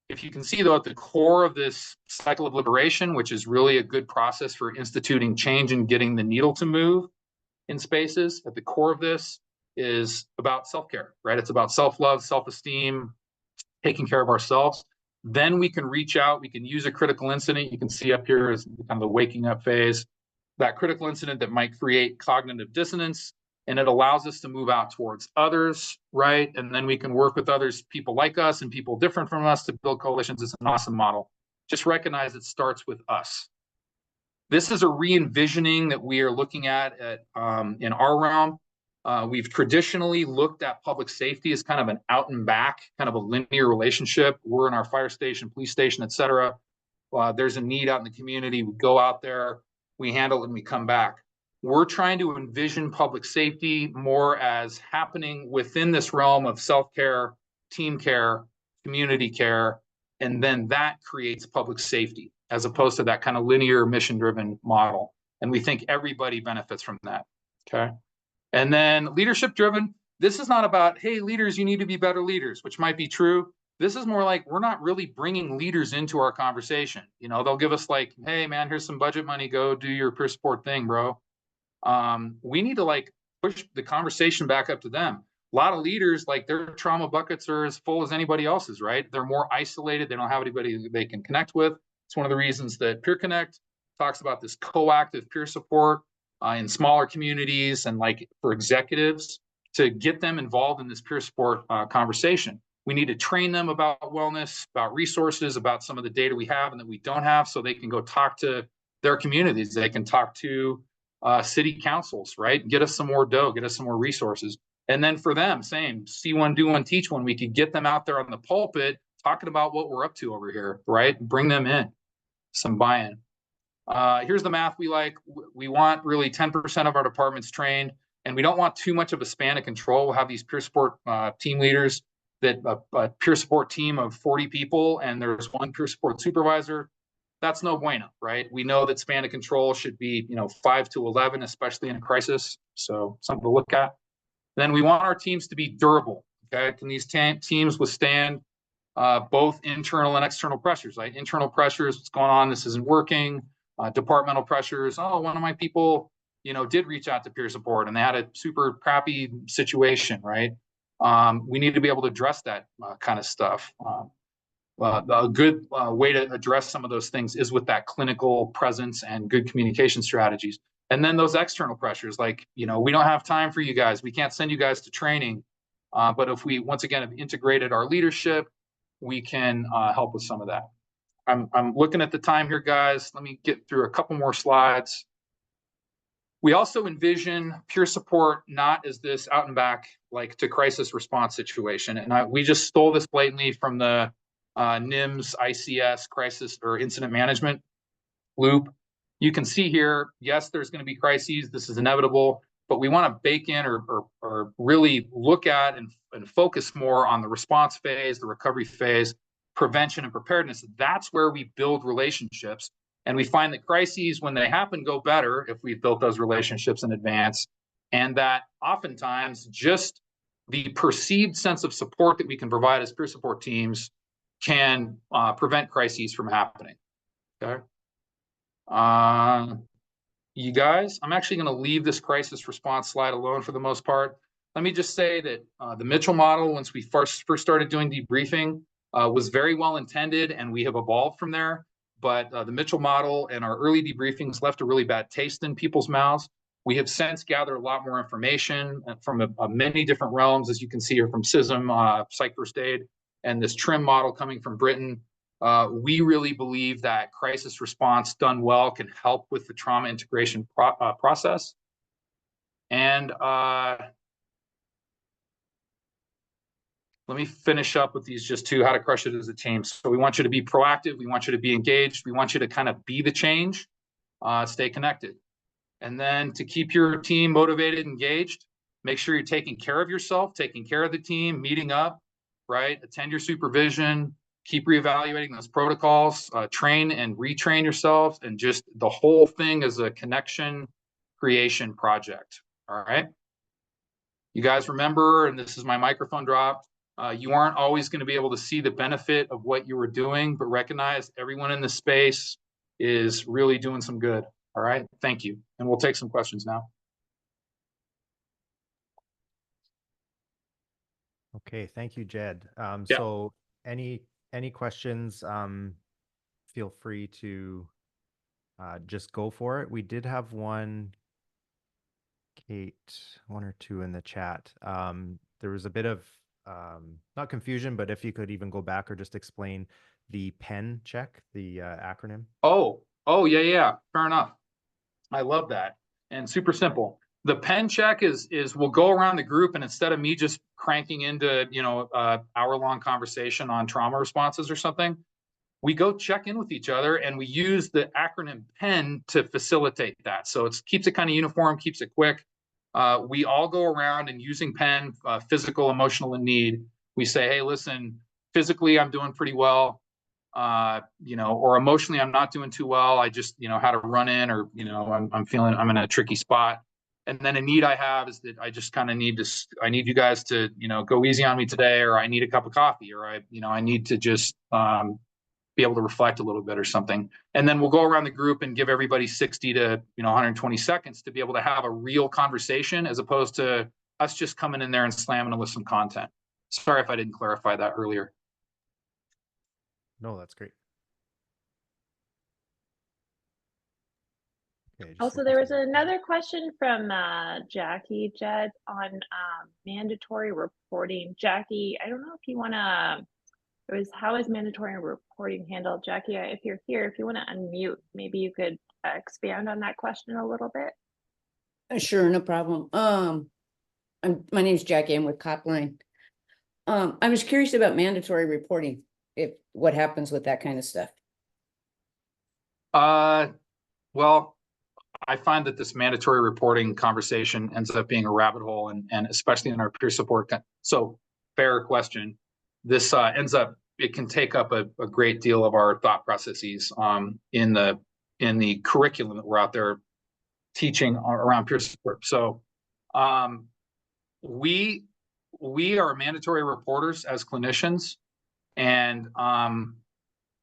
If you can see, though, at the core of this cycle of liberation, which is really a good process for instituting change and getting the needle to move in spaces, at the core of this is about self-care, right? It's about self-love, self-esteem, taking care of ourselves. Then we can reach out, we can use a critical incident. You can see up here is kind of the waking up phase, that critical incident that might create cognitive dissonance, and it allows us to move out towards others, right? And then we can work with others, people like us and people different from us, to build coalitions. It's an awesome model. Just recognize it starts with us. This is a re-envisioning that we are looking at in our realm. We've traditionally looked at public safety as kind of an out and back, kind of a linear relationship. We're in our fire station, police station, et cetera. There's a need out in the community. We go out there, we handle it, and we come back. We're trying to envision public safety more as happening within this realm of self-care, team care, community care, and then that creates public safety, as opposed to that kind of linear mission-driven model. And we think everybody benefits from that, okay? And then leadership-driven, this is not about, hey, leaders, you need to be better leaders, which might be true. This is more like, we're not really bringing leaders into our conversation. You know, they'll give us like, hey, man, here's some budget money, go do your peer support thing, bro. We need to like push the conversation back up to them. A lot of leaders, like their trauma buckets are as full as anybody else's, right? They're more isolated. They don't have anybody they can connect with. It's one of the reasons that Peer Connect talks about this coactive peer support in smaller communities and like for executives to get them involved in this peer support conversation. We need to train them about wellness, about resources, about some of the data we have and that we don't have, so they can go talk to their communities. They can talk to city councils, right? Get us some more dough, get us some more resources. And then for them, same, see one, do one, teach one. We could get them out there on the pulpit talking about what we're up to over here, right? Bring them in, some buy-in. Here's the math we like. We want really 10% of our departments trained, and we don't want too much of a span of control. We'll have these peer support team leaders, that a peer support team of 40 people, and there's one peer support supervisor. That's no bueno, right? We know that span of control should be, 5 to 11, especially in a crisis. So something to look at. Then we want our teams to be durable. Okay, can these teams withstand both internal and external pressures? Right, internal pressures, what's going on? This isn't working. Departmental pressures. Oh, one of my people, did reach out to peer support and they had a super crappy situation. Right, we need to be able to address that kind of stuff. A good way to address some of those things is with that clinical presence and good communication strategies. And then those external pressures, like, we don't have time for you guys. We can't send you guys to training. But if we, once again, have integrated our leadership, we can help with some of that. I'm looking at the time here, guys. Let me get through a couple more slides. We also envision peer support not as this out and back, like to crisis response situation. And we just stole this blatantly from the NIMS ICS crisis or incident management loop. You can see here, yes, there's going to be crises. This is inevitable, but we want to bake in or really look at and focus more on the response phase, the recovery phase, prevention and preparedness. That's where we build relationships. And we find that crises, when they happen, go better if we've built those relationships in advance. And that oftentimes just the perceived sense of support that we can provide as peer support teams can prevent crises from happening. Okay. You guys, I'm actually going to leave this crisis response slide alone for the most part. Let me just say that the Mitchell model, once we first started doing debriefing, was very well intended, and we have evolved from there. But the Mitchell model and our early debriefings left a really bad taste in people's mouths. We have since gathered a lot more information from many different realms, as you can see here from CISM, Psych First Aid, and this TRIM model coming from Britain. We really believe that crisis response done well can help with the trauma integration process. And let me finish up with these just two, how to crush it as a team. So we want you to be proactive. We want you to be engaged. We want you to kind of be the change, stay connected. And then to keep your team motivated, engaged, make sure you're taking care of yourself, taking care of the team, meeting up, right? Attend your supervision, keep reevaluating those protocols, train and retrain yourself, and just the whole thing is a connection creation project, all right? You guys remember, and this is my microphone drop, you aren't always going to be able to see the benefit of what you were doing, but recognize everyone in the space is really doing some good. All right, thank you. And we'll take some questions now. Okay, thank you, Jed. Yeah. So any questions, feel free to just go for it. We did have one, Kate, one or two in the chat. There was a bit of not confusion, but if you could even go back or just explain the PEN check, the acronym. Oh, yeah. Fair enough. I love that. And super simple. The PEN check is we'll go around the group, and instead of me just cranking into, hour-long conversation on trauma responses or something, we go check in with each other, and we use the acronym PEN to facilitate that. So it keeps it kind of uniform, keeps it quick. We all go around and using PEN, physical, emotional, and need. We say, hey, listen, physically, I'm doing pretty well. Or emotionally, I'm not doing too well. I just, had to run in, or, I'm feeling I'm in a tricky spot. And then a need I have is that I just kind of need you guys to, go easy on me today, or I need a cup of coffee, or I need to just be able to reflect a little bit or something. And then we'll go around the group and give everybody 60 to 120 seconds to be able to have a real conversation, as opposed to us just coming in there and slamming them with some content. Sorry if I didn't clarify that earlier. No, that's great. Okay, Also, there was another question from Jackie, Jed, on mandatory reporting. Jackie, I don't know if you want to, it was how is mandatory reporting handled? Jackie, if you're here, if you want to unmute, maybe you could expand on that question a little bit. Sure, no problem. My name is Jackie. I'm with Copline. I was curious about mandatory reporting. What happens with that kind of stuff? Well, I find that this mandatory reporting conversation ends up being a rabbit hole, and especially in our peer support. So, fair question. This ends up, it can take up a great deal of our thought processes in the curriculum that we're out there teaching around peer support. So, we are mandatory reporters as clinicians, and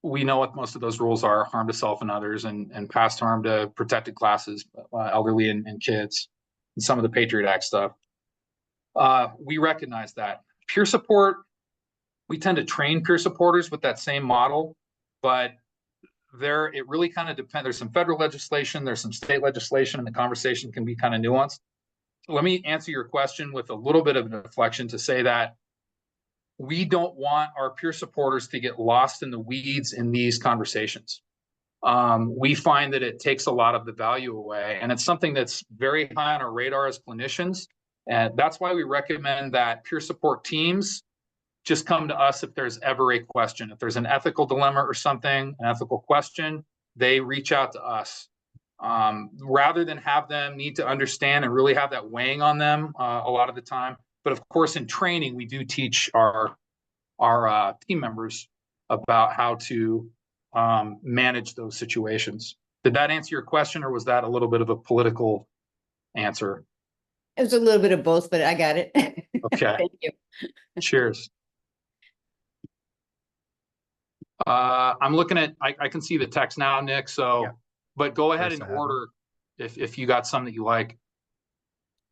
we know what most of those rules are: harm to self and others, and past harm to protected classes, elderly and kids, and some of the Patriot Act stuff. We recognize that. Peer support, we tend to train peer supporters with that same model, but it really kind of depends. There's some federal legislation, there's some state legislation, and the conversation can be kind of nuanced. Let me answer your question with a little bit of a deflection to say that we don't want our peer supporters to get lost in the weeds in these conversations. We find that it takes a lot of the value away, and it's something that's very high on our radar as clinicians. And that's why we recommend that peer support teams just come to us if there's ever a question. If there's an ethical dilemma or something, an ethical question, they reach out to us. Rather than have them need to understand and really have that weighing on them a lot of the time. But of course, in training, we do teach our team members about how to manage those situations. Did that answer your question, or was that a little bit of a political answer? It was a little bit of both, but I got it. Okay. Thank you. Cheers. I'm looking at, I can see the text now, Nick, so, yeah. But go ahead and order if you got some that you like.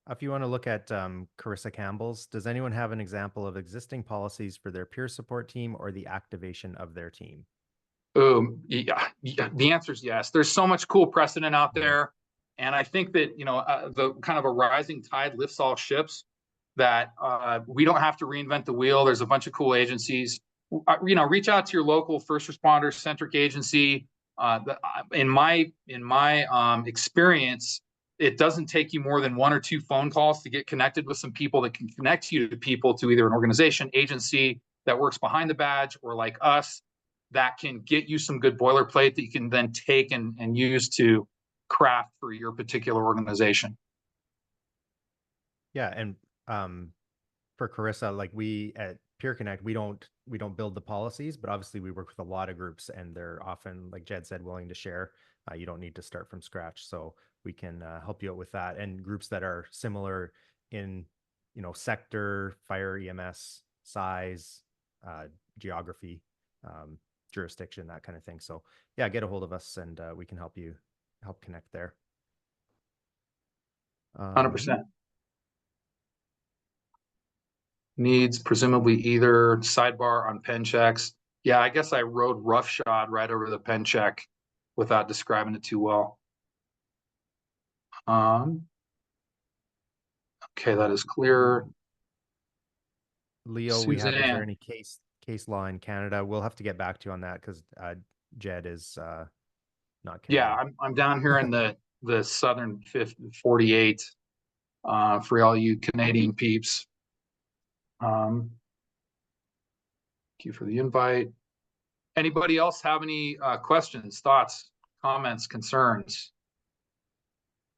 If you want to look at Carissa Campbell's, does anyone have an example of existing policies for their peer support team or the activation of their team? Yeah, the answer is yes. There's so much cool precedent out there. And I think that, the kind of a rising tide lifts all ships, that we don't have to reinvent the wheel. There's a bunch of cool agencies. Reach out to your local first responder centric agency. In my experience, it doesn't take you more than 1 or 2 phone calls to get connected with some people that can connect you to people, to either an organization, agency that works behind the badge, or like us, that can get you some good boilerplate that you can then take and use to craft for your particular organization. Yeah, and for Carissa, like we at Peer Connect, we don't build the policies, but obviously we work with a lot of groups, and they're often, like Jed said, willing to share. You don't need to start from scratch, so we can help you out with that. And groups that are similar in, sector, fire, EMS, size, geography, jurisdiction, that kind of thing. So yeah, get a hold of us, and we can help connect there. 100%. Needs presumably either sidebar on pen checks. Yeah, I guess I rode roughshod right over the pen check without describing it too well. Okay, that is clear. Leo, is there any case law in Canada? We'll have to get back to you on that, because Jed is not Canadian. Yeah, I'm down here in the southern 48 for all you Canadian peeps. Thank you for the invite. Anybody else have any questions, thoughts, comments, concerns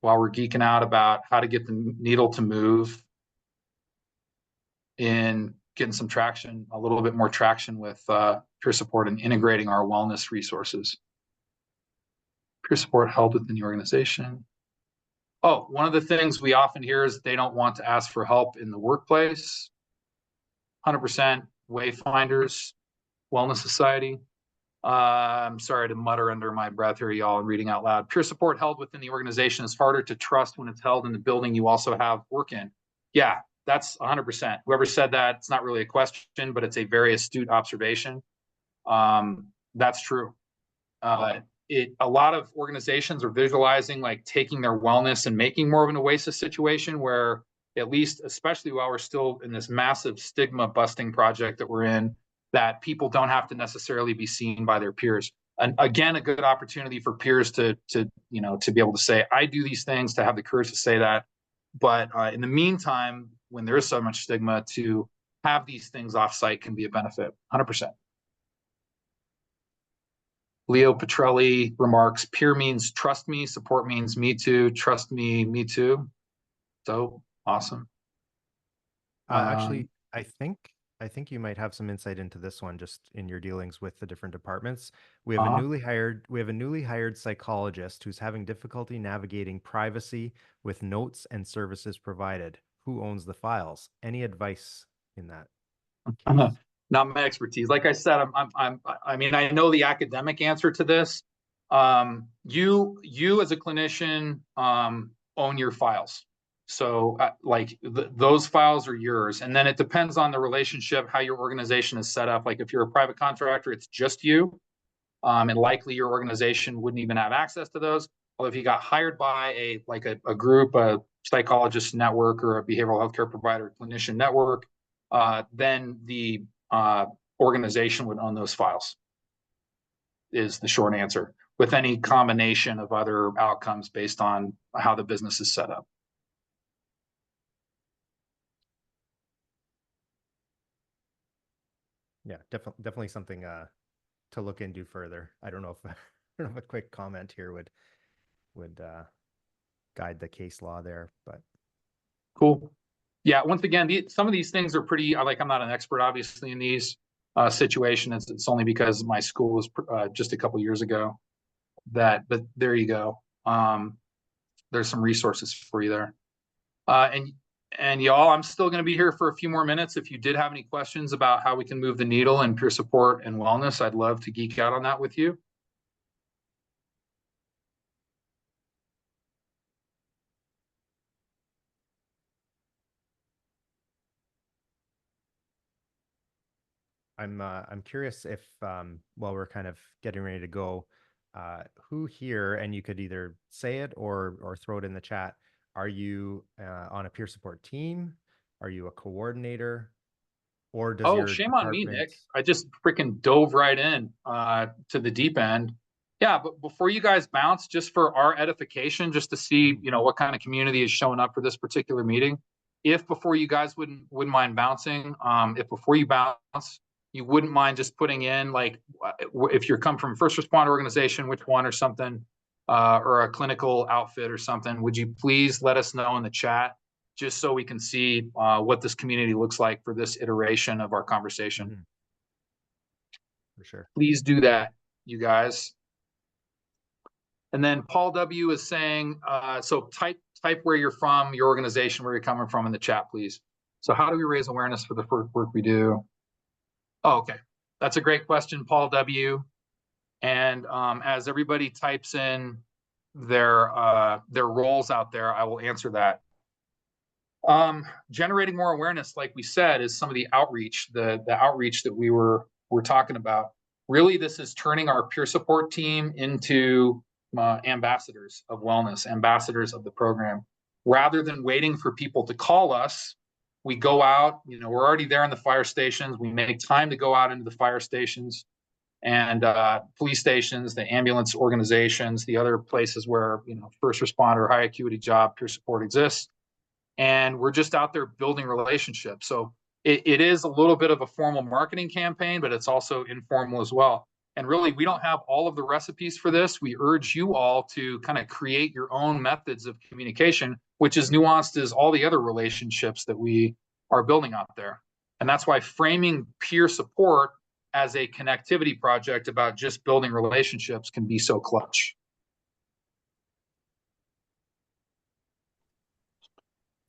while we're geeking out about how to get the needle to move in getting some traction, a little bit more traction with peer support and integrating our wellness resources? Peer support held within the organization. Oh, one of the things we often hear is they don't want to ask for help in the workplace. 100% Wayfinders, Wellness Society. I'm sorry to mutter under my breath here, y'all, and reading out loud. Peer support held within the organization is harder to trust when it's held in the building you also have work in. Yeah, that's 100%. Whoever said that, it's not really a question, but it's a very astute observation. That's true. A lot of organizations are visualizing like taking their wellness and making more of an oasis situation where, at least, especially while we're still in this massive stigma busting project that we're in, that people don't have to necessarily be seen by their peers. And again, a good opportunity for peers to be able to say, I do these things, to have the courage to say that. But in the meantime, when there is so much stigma, to have these things offsite can be a benefit, 100%. Leo Petrelli remarks, peer means trust me, support means me too, trust me, me too. So awesome. Actually, I think you might have some insight into this one just in your dealings with the different departments. We have a newly hired psychologist who's having difficulty navigating privacy with notes and services provided. Who owns the files? Any advice in that case? Not my expertise. Like I said, I mean, I know the academic answer to this. You as a clinician own your files. So those files are yours. And then it depends on the relationship, how your organization is set up. Like if you're a private contractor, it's just you. And likely your organization wouldn't even have access to those. Well, if you got hired by a group, a psychologist network, or a behavioral healthcare provider, clinician network, then the organization would own those files, is the short answer, with any combination of other outcomes based on how the business is set up. Yeah, definitely something to look into further. I don't know if a quick comment here would guide the case law there, but cool. Yeah, once again, some of these things are pretty, I'm not an expert, obviously, in these situations. It's only because my school was just a couple years ago but there you go. There's some resources for you there. And y'all, I'm still going to be here for a few more minutes. If you did have any questions about how we can move the needle in peer support and wellness, I'd love to geek out on that with you. I'm curious if while we're kind of getting ready to go, who here, and you could either say it or throw it in the chat, are you on a peer support team? Are you a coordinator? Or does your shame on me, department... Nick. I just freaking dove right in to the deep end. Yeah, but before you guys bounce, just for our edification, just to see, what kind of community is showing up for this particular meeting, if before you guys wouldn't mind bouncing, if before you bounce, you wouldn't mind just putting in, like, if you're come from a first responder organization, which one or something, or a clinical outfit or something, would you please let us know in the chat, just so we can see what this community looks like for this iteration of our conversation. Mm-hmm. For sure. Please do that, you guys. And then Paul W. is saying, so type where you're from, your organization, where you're coming from in the chat, please. So how do we raise awareness for the work we do? Oh, okay. That's a great question, Paul W. And as everybody types in their roles out there, I will answer that. Generating more awareness, like we said, is some of the outreach, the outreach that we're talking about. Really, this is turning our peer support team into ambassadors of wellness, ambassadors of the program. Rather than waiting for people to call us, we go out, we're already there in the fire stations. We make time to go out into the fire stations and police stations, the ambulance organizations, the other places where, first responder, high acuity job, peer support exists. And we're just out there building relationships. So it is a little bit of a formal marketing campaign, but it's also informal as well. And really, we don't have all of the recipes for this. We urge you all to kind of create your own methods of communication, which is nuanced as all the other relationships that we are building out there. And that's why framing peer support as a connectivity project about just building relationships can be so clutch.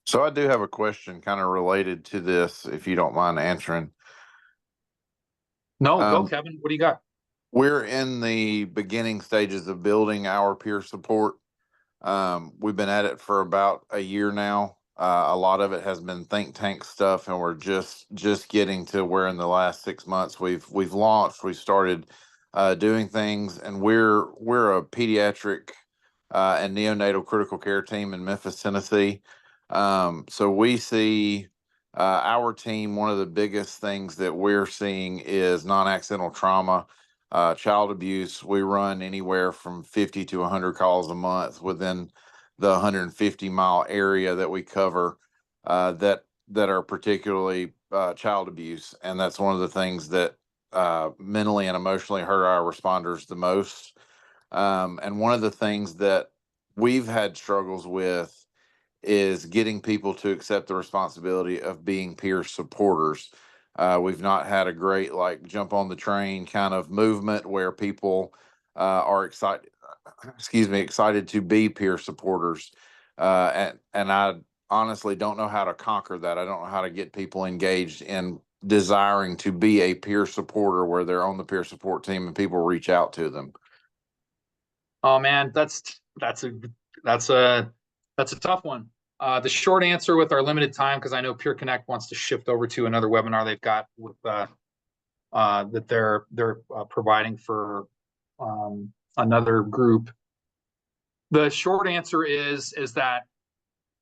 So I do have a question kind of related to this, if you don't mind answering. No, go, Kevin. What do you got? We're in the beginning stages of building our peer support. We've been at it for about a year now. A lot of it has been think tank stuff, and we're just getting to where in the last 6 months we've launched. We started doing things, and we're a pediatric and neonatal critical care team in Memphis, Tennessee. So we see our team. One of the biggest things that we're seeing is non-accidental trauma, child abuse. We run anywhere from 50 to 100 calls a month within the 150-mile area that we cover, that are particularly child abuse, and that's one of the things that mentally and emotionally hurt our responders the most. And one of the things that we've had struggles with is getting people to accept the responsibility of being peer supporters. We've not had a great like jump on the train kind of movement where people are excited to be peer supporters. And I honestly don't know how to conquer that. I don't know how to get people engaged in desiring to be a peer supporter where they're on the peer support team and people reach out to them. Oh man, that's a tough one. The short answer with our limited time, because I know Peer Connect wants to shift over to another webinar they've got with that they're providing for another group. The short answer is that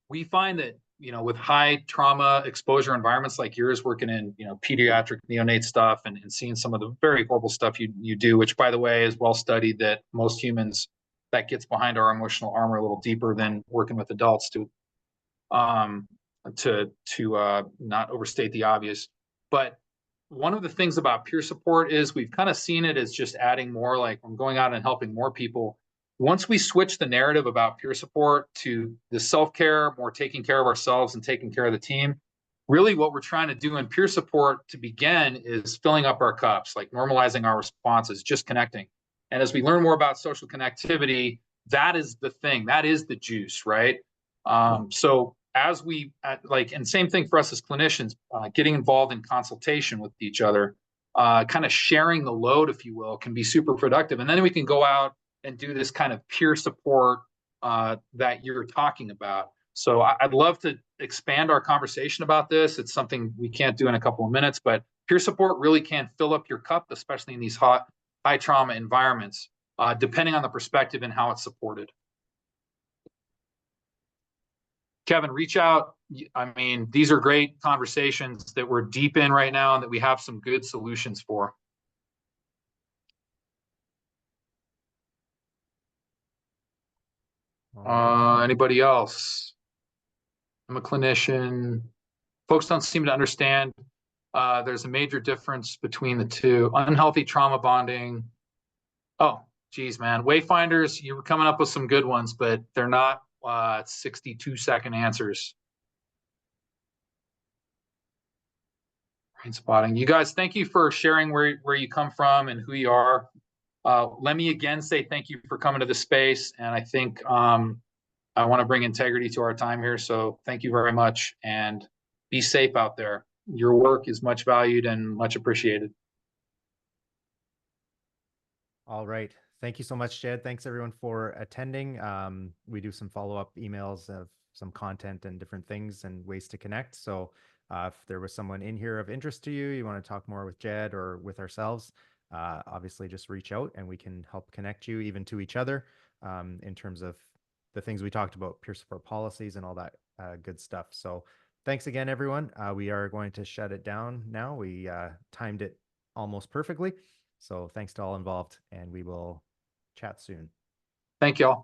we find that, you know, with high trauma exposure environments like yours, working in, you know, pediatric neonate stuff and seeing some of the very horrible stuff you do, which by the way is well studied that most humans, that gets behind our emotional armor a little deeper than working with adults to not overstate the obvious. But one of the things about peer support is we've kind of seen it as just adding more, like I'm going out and helping more people. Once we switch the narrative about peer support to the self-care, more taking care of ourselves and taking care of the team, really what we're trying to do in peer support to begin is filling up our cups, like normalizing our responses, just connecting. And as we learn more about social connectivity, that is the thing, that is the juice, right? So as we and same thing for us as clinicians, getting involved in consultation with each other, kind of sharing the load, if you will, can be super productive. And then we can go out and do this kind of peer support that you're talking about. So I'd love to expand our conversation about this. It's something we can't do in a couple of minutes, but peer support really can fill up your cup, especially in these high trauma environments, depending on the perspective and how it's supported. Kevin, reach out. I mean, these are great conversations that we're deep in right now and that we have some good solutions for. Anybody else? I'm a clinician. Folks don't seem to understand. There's a major difference between the two. Unhealthy trauma bonding. Oh, geez, man. Wayfinders, you were coming up with some good ones, but they're not 62-second answers. Brain spotting. You guys, thank you for sharing where you come from and who you are. Let me again say thank you for coming to the space. And I think I want to bring integrity to our time here. So thank you very much and be safe out there. Your work is much valued and much appreciated. All right. Thank you so much, Jed. Thanks everyone for attending. We do some follow-up emails of some content and different things and ways to connect. So if there was someone in here of interest to you, you want to talk more with Jed or with ourselves, obviously just reach out and we can help connect you even to each other in terms of the things we talked about, peer support policies and all that good stuff. So thanks again, everyone. We are going to shut it down now. We timed it almost perfectly. So thanks to all involved, and we will chat soon. Thank y'all.